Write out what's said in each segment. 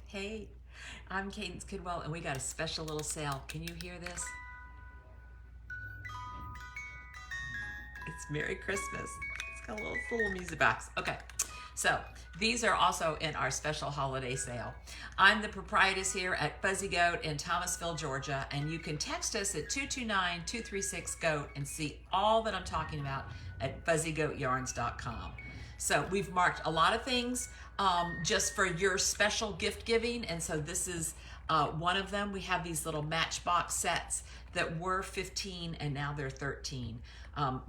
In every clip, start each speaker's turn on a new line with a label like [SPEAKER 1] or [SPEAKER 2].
[SPEAKER 1] Hey, I'm Cadence Kidwell, and we got a special little sale. Can you hear this? It's Merry Christmas. It's got a little music box. Okay, so these are also in our special holiday sale. I'm the proprietress here at Fuzzy Goat in Thomasville, Georgia, and you can text us at 229-236-GOAT and see all that I'm talking about at fuzzygoatyarns.com. So we've marked a lot of things just for your special gift giving, and so this is one of them. We have these little matchbox sets that were 15 and now they're 13.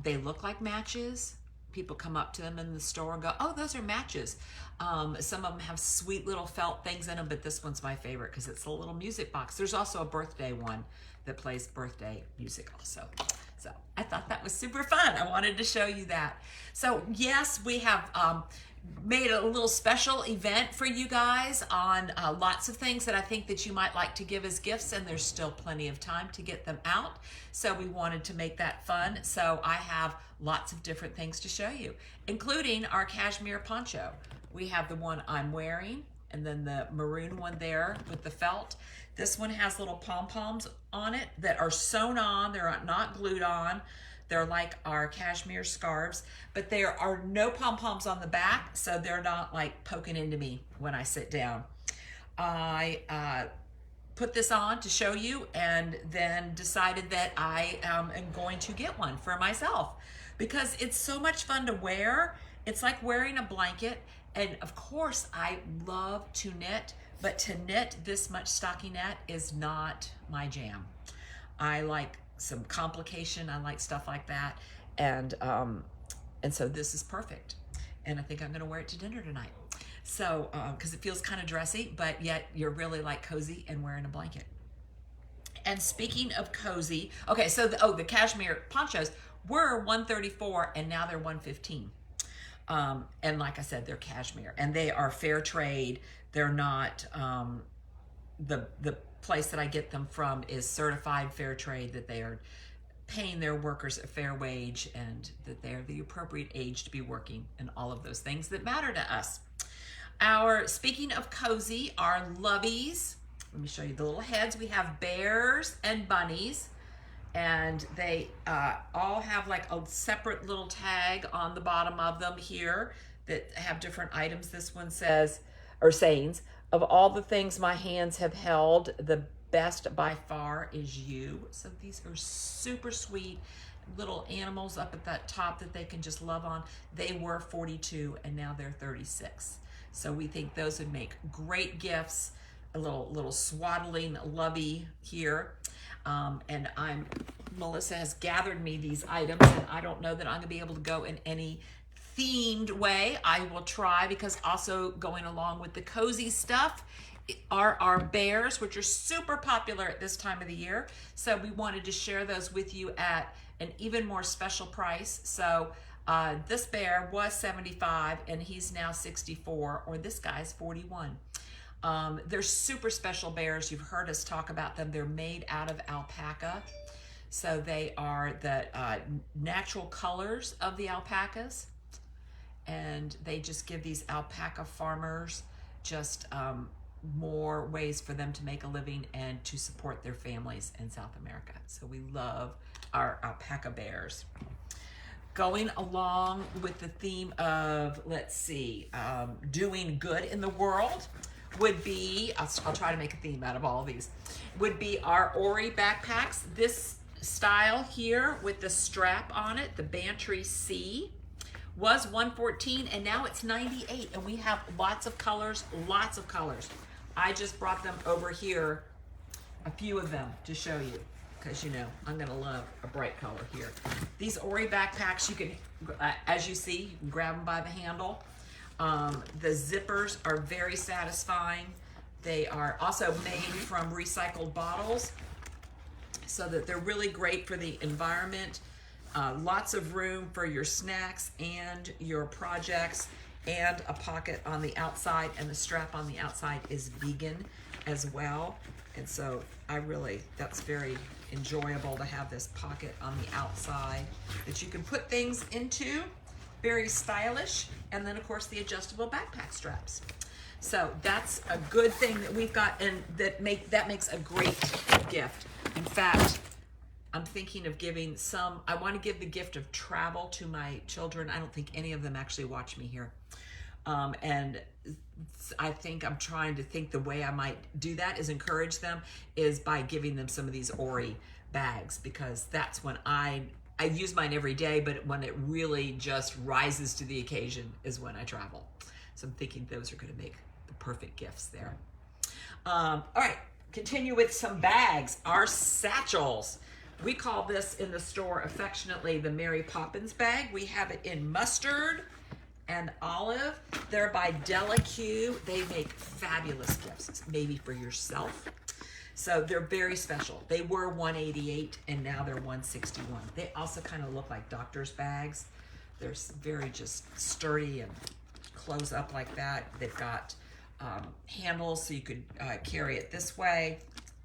[SPEAKER 1] They look like matches. People come up to them in the store and go, oh, those are matches. Some of them have sweet little felt things in them, but this one's my favorite because it's a little music box. There's also a birthday one that plays birthday music also. So I thought that was super fun. I wanted to show you that. So yes, we have made a little special event for you guys on lots of things that I think that you might like to give as gifts, and there's still plenty of time to get them out. So we wanted to make that fun. So I have lots of different things to show you, including our Cashmere Poncho. We have the one I'm wearing, and then the maroon one there with the felt. This one has little pom-poms on it that are sewn on. They're not glued on. They're like our cashmere scarves, but there are no pom-poms on the back, so they're not like poking into me when I sit down. I put this on to show you and then decided that I am going to get one for myself because it's so much fun to wear. It's like wearing a blanket, and of course I love to knit, but to knit this much stockinette is not my jam. I like some complication. I like stuff like that, and so this is perfect. And I think I'm going to wear it to dinner tonight. So because it feels kind of dressy, but yet you're really like cozy and wearing a blanket. And speaking of cozy, okay, so the cashmere ponchos were $134 and now they're $115. And like I said, they're cashmere and they are fair trade. They're not the place that I get them from is certified fair trade, that they are paying their workers a fair wage and that they're the appropriate age to be working, and all of those things that matter to us. Speaking of cozy, our Loveys, let me show you the little heads. We have bears and bunnies, and they all have like a separate little tag on the bottom of them here that have different items. This one says, or sayings, of all the things my hands have held, the best by far is you. So these are super sweet little animals up at that top that they can just love on. They were $42 and now they're $36. So we think those would make great gifts. A little swaddling lovey here. And Melissa has gathered me these items, and I don't know that I'm gonna be able to go in any themed way. I will try, because also going along with the cozy stuff are our bears, which are super popular at this time of the year. So we wanted to share those with you at an even more special price. So this bear was $75 and he's now $64, or this guy's $41. They're super special bears. You've heard us talk about them. They're made out of alpaca. So they are the natural colors of the alpacas. And they just give these alpaca farmers just more ways for them to make a living and to support their families in South America. So we love our alpaca bears. Going along with the theme of, let's see, doing good in the world would be, I'll try to make a theme out of all of these, would be our Ori backpacks. This style here with the strap on it, the Bantry C, was $114 and now it's $98, and we have lots of colors, lots of colors. I just brought them over here, a few of them, to show you, because you know I'm gonna love a bright color here. These Ori backpacks, you can, as you see, you can grab them by the handle. The zippers are very satisfying. They are also made from recycled bottles, so that they're really great for the environment. Lots of room for your snacks and your projects, and a pocket on the outside, and the strap on the outside is vegan as well. And so that's very enjoyable to have this pocket on the outside that you can put things into. Very stylish. And then of course the adjustable backpack straps. So that's a good thing that we've got, and that makes a great gift. In fact, I'm thinking of giving some, I want to give the gift of travel to my children. I don't think any of them actually watch me here. And I think I'm trying to think the way I might do that is encourage them is by giving them some of these Ori bags, because that's when I use mine every day, but when it really just rises to the occasion is when I travel. So I'm thinking those are going to make the perfect gifts there. All right, continue with some bags. Our satchels. We call this in the store affectionately the Mary Poppins bag. We have it in mustard and olive. They're by Delaque. They make fabulous gifts, maybe for yourself. So they're very special. They were $188 and now they're $161. They also kind of look like doctor's bags. They're very just sturdy and close up like that. They've got handles so you could carry it this way.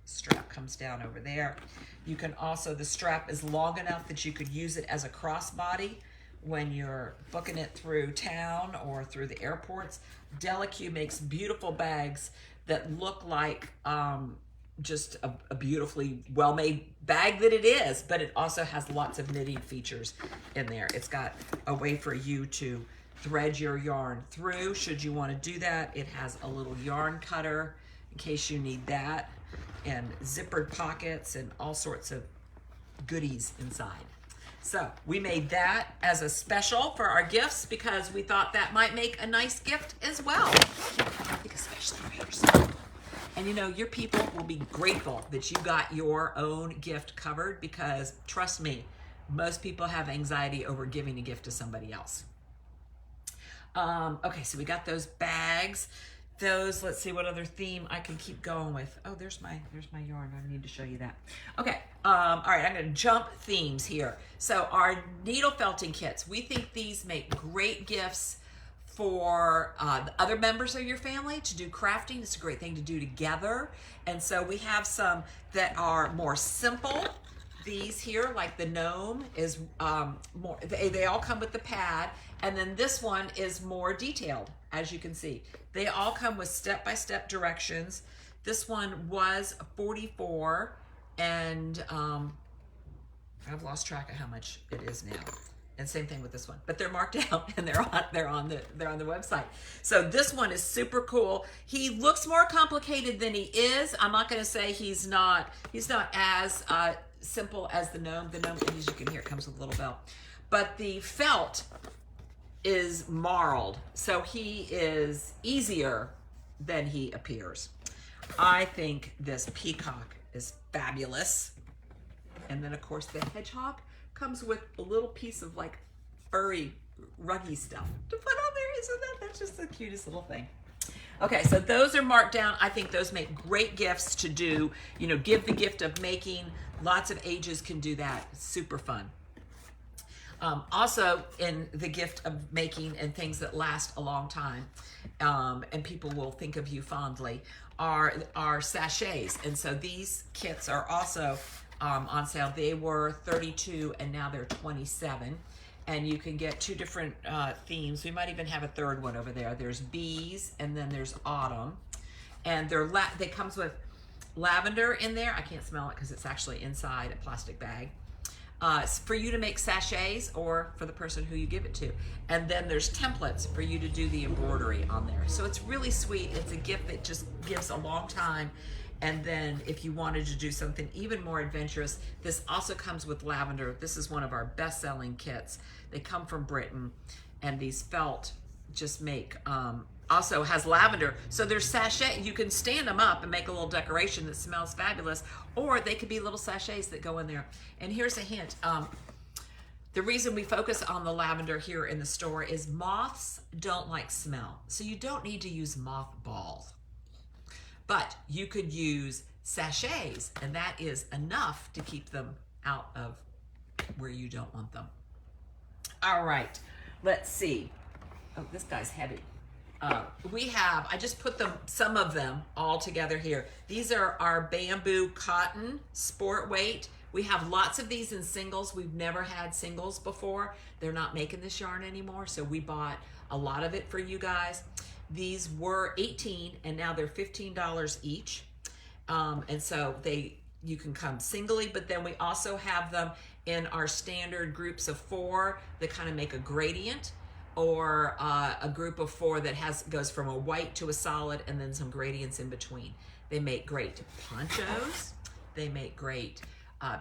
[SPEAKER 1] Strap comes down over there. You can also, the strap is long enough that you could use it as a crossbody when you're booking it through town or through the airports. Delaque makes beautiful bags that look like just a beautifully well-made bag that it is, but it also has lots of knitting features in there. It's got a way for you to thread your yarn through should you want to do that. It has a little yarn cutter in case you need that, and zippered pockets and all sorts of goodies inside. So we made that as a special for our gifts because we thought that might make a nice gift as well. I think especially for yourself. And you know, your people will be grateful that you got your own gift covered, because trust me, most people have anxiety over giving a gift to somebody else. Okay, so we got those bags. Those, let's see what other theme I can keep going with. Oh, there's my yarn. I need to show you that. Okay, all right, I'm gonna jump themes here. So our needle felting kits, we think these make great gifts for the other members of your family to do crafting. It's a great thing to do together. And so we have some that are more simple. These here, like the gnome, is more, they all come with the pad. And then this one is more detailed, as you can see. They all come with step-by-step directions. This one was $44, and I've lost track of how much it is now. And same thing with this one, but they're marked out and they're on the website. So this one is super cool. He looks more complicated than he is. I'm not going to say he's not as simple as the gnome. The gnome, as you can hear, it comes with a little belt, but the felt is marled, so he is easier than he appears. I think this peacock is fabulous. And then of course the hedgehog comes with a little piece of like furry, ruggy stuff to put on there. Isn't that's just the cutest little thing. Okay, so those are marked down. I think those make great gifts to do, you know, give the gift of making. Lots of ages can do that. It's super fun. Also in the gift of making and things that last a long time, and people will think of you fondly, are sachets. And so these kits are also on sale. They were $32 and now they're $27. And you can get two different themes. We might even have a third one over there. There's bees and then there's autumn. And they comes with lavender in there. I can't smell it because it's actually inside a plastic bag. For you to make sachets or for the person who you give it to. And then there's templates for you to do the embroidery on there. So it's really sweet. It's a gift that just gives a long time. And then if you wanted to do something even more adventurous, this also comes with lavender. This is one of our best-selling kits. They come from Britain, and these felt just make, also has lavender. So there's sachet, you can stand them up and make a little decoration that smells fabulous, or they could be little sachets that go in there. And here's a hint. The reason we focus on the lavender here in the store is moths don't like smell. So you don't need to use mothballs. But you could use sachets, and that is enough to keep them out of where you don't want them. All right, let's see. Oh, this guy's heavy. I just put some of them all together here. These are our bamboo cotton sport weight. We have lots of these in singles. We've never had singles before. They're not making this yarn anymore, so we bought a lot of it for you guys. These were $18 and now they're $15 each. And so you can come singly, but then we also have them in our standard groups of 4 that kind of make a gradient, or a group of 4 that goes from a white to a solid and then some gradients in between. They make great ponchos. They make great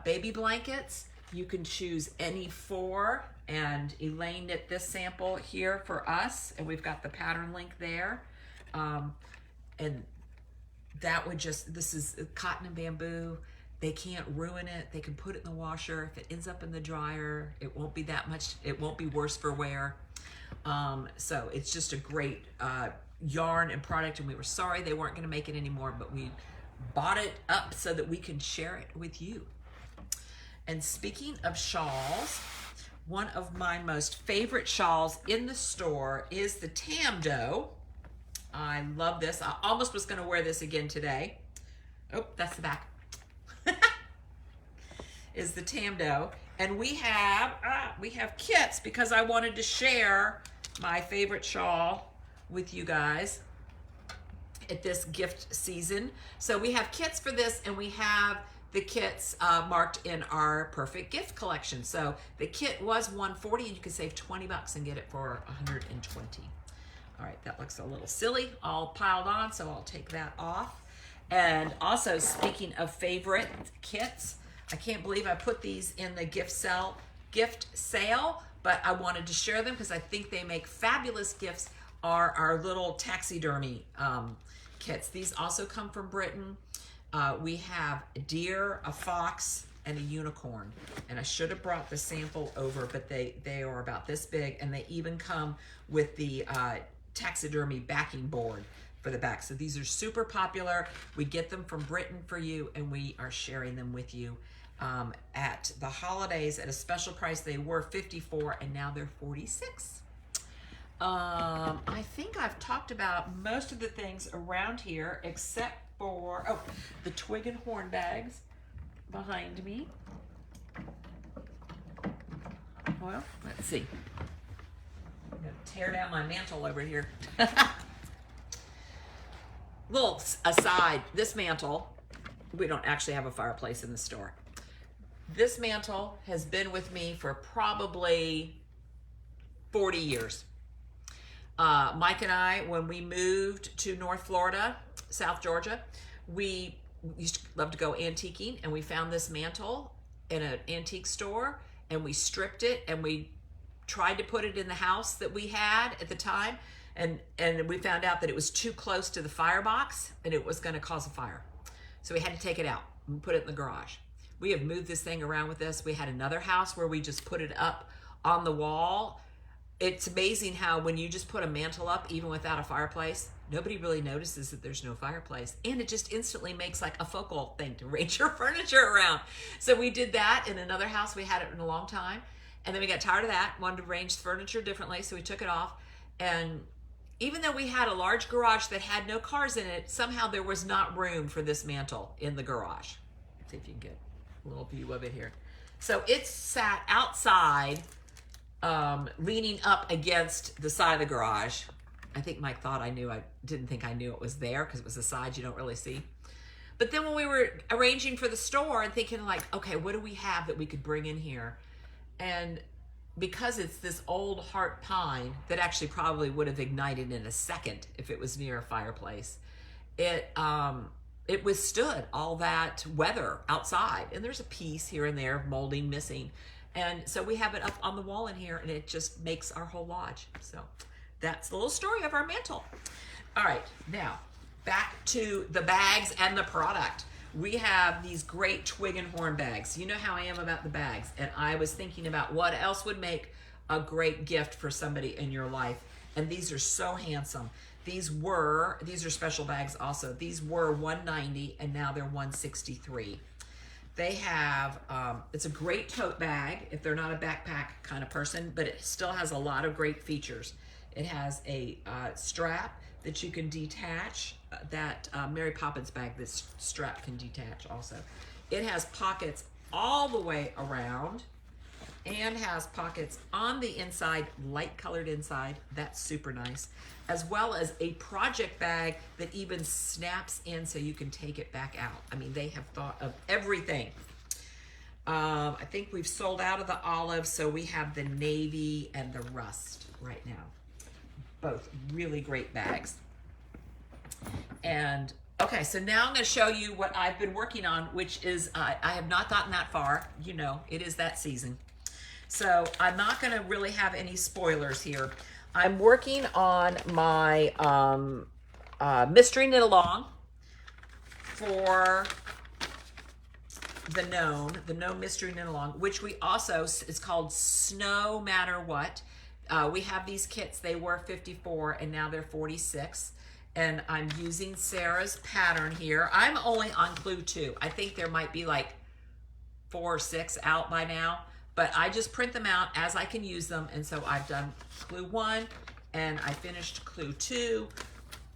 [SPEAKER 1] baby blankets. You can choose any 4, and Elaine knit this sample here for us, and we've got the pattern link there. And that would this is cotton and bamboo. They can't ruin it. They can put it in the washer. If it ends up in the dryer, it won't be that much, it won't be worse for wear. So it's just a great yarn and product, and we were sorry they weren't gonna make it anymore, but we bought it up so that we can share it with you. And speaking of shawls, one of my most favorite shawls in the store is the Tamdou. I love this. I almost was gonna wear this again today. Oh, that's the back. Is the Tamdou. And we have kits because I wanted to share my favorite shawl with you guys at this gift season. So we have kits for this, and we have the kits marked in our perfect gift collection. So the kit was $140, and you can save $20 and get it for $120. All right, that looks a little silly, all piled on, so I'll take that off. And also, speaking of favorite kits, I can't believe I put these in the gift sale, but I wanted to share them because I think they make fabulous gifts, are our little taxidermy kits. These also come from Britain. We have a deer, a fox, and a unicorn. And I should have brought the sample over, but they are about this big, and they even come with the taxidermy backing board for the back. So these are super popular. We get them from Britain for you, and we are sharing them with you at the holidays at a special price. They were $54 and now they're $46. I think I've talked about most of the things around here except for the Twig and Horn bags behind me. Well, let's see. I'm gonna tear down my mantle over here. Little aside, this mantle, we don't actually have a fireplace in the store. This mantle has been with me for probably 40 years. Mike and I, when we moved to North Florida, South Georgia, we used to love to go antiquing, and we found this mantle in an antique store, and we stripped it, and we tried to put it in the house that we had at the time, and we found out that it was too close to the firebox, and it was going to cause a fire. So we had to take it out and put it in the garage. We have moved this thing around with us. We had another house where we just put it up on the wall. It's amazing how when you just put a mantle up, even without a fireplace, nobody really notices that there's no fireplace. And it just instantly makes like a focal thing to arrange your furniture around. So we did that in another house. We had it in a long time. And then we got tired of that, wanted to arrange the furniture differently. So we took it off. And even though we had a large garage that had no cars in it, somehow there was not room for this mantle in the garage. Let's see if you can get a little view of it here. So it sat outside, leaning up against the side of the garage. I think Mike thought I knew. I didn't think I knew it was there because it was the side you don't really see. But then when we were arranging for the store and thinking like, okay, what do we have that we could bring in here? And because it's this old heart pine that actually probably would have ignited in a second if it was near a fireplace, it withstood all that weather outside. And there's a piece here and there, molding missing. And so we have it up on the wall in here, and it just makes our whole lodge. So that's the little story of our mantle. All right, now back to the bags and the product. We have these great Twig and Horn bags. You know how I am about the bags. And I was thinking about what else would make a great gift for somebody in your life. And these are so handsome. These are special bags also. These were $190 and now they're $163. They have, it's a great tote bag if they're not a backpack kind of person, but it still has a lot of great features. It has a strap that you can detach. That Mary Poppins bag, this strap can detach also. It has pockets all the way around. and has pockets on the inside, light colored inside. That's super nice. As well as a project bag that even snaps in so you can take it back out. I mean, they have thought of everything. I think we've sold out of the olive, so we have the navy and the rust right now. Both really great bags. And okay, so now I'm going to show you what I've been working on, which is I have not gotten that far. You know, it is that season. So I'm not going to really have any spoilers here. I'm working on my mystery knit along for the gnome mystery knit along, which we also, it's called Snow Matter What. We have these kits. They were 54 and now they're 46. And I'm using Sarah's pattern here. I'm only on clue 2. I think there might be like 4 or 6 out by now, but I just print them out as I can use them. And so I've done clue 1 and I finished clue 2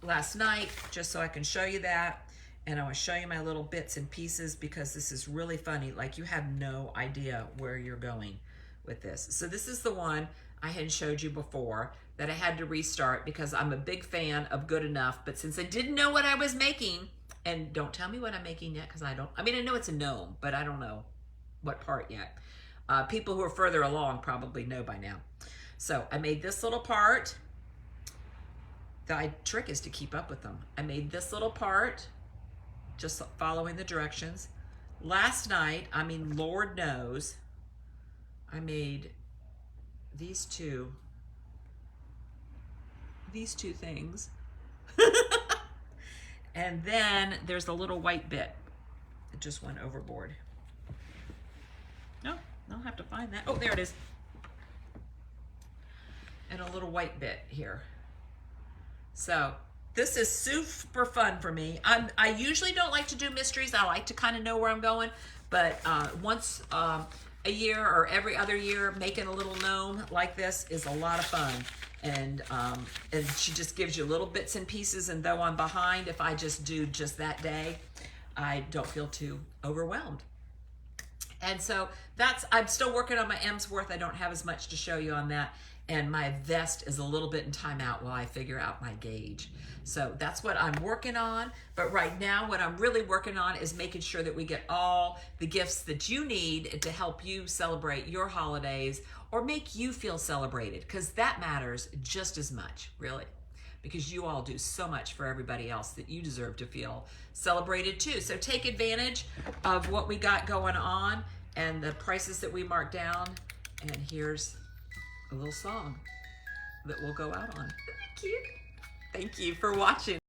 [SPEAKER 1] last night just so I can show you that. And I want to show you my little bits and pieces because this is really funny. Like, you have no idea where you're going with this. So this is the one I had showed you before that I had to restart because I'm a big fan of Good Enough. But since I didn't know what I was making, and don't tell me what I'm making yet because I mean, I know it's a gnome, but I don't know what part yet. People who are further along probably know by now. So I made this little part. The trick is to keep up with them. I made this little part, just following the directions. Last night, I mean, Lord knows, I made these two things. And then there's a little white bit that just went overboard. No, I'll have to find that. Oh, there it is. And a little white bit here. So this is super fun for me. I usually don't like to do mysteries. I like to kind of know where I'm going, but once a year or every other year, making a little gnome like this is a lot of fun. And she just gives you little bits and pieces, and though I'm behind, if I just do just that day, I don't feel too overwhelmed. And so I'm still working on my Emsworth. I don't have as much to show you on that. And my vest is a little bit in timeout while I figure out my gauge. So that's what I'm working on. But right now, what I'm really working on is making sure that we get all the gifts that you need to help you celebrate your holidays or make you feel celebrated, because that matters just as much, really, because you all do so much for everybody else that you deserve to feel celebrated too. So take advantage of what we got going on and the prices that we marked down. And here's a little song that we'll go out on. Isn't that cute? Thank you for watching.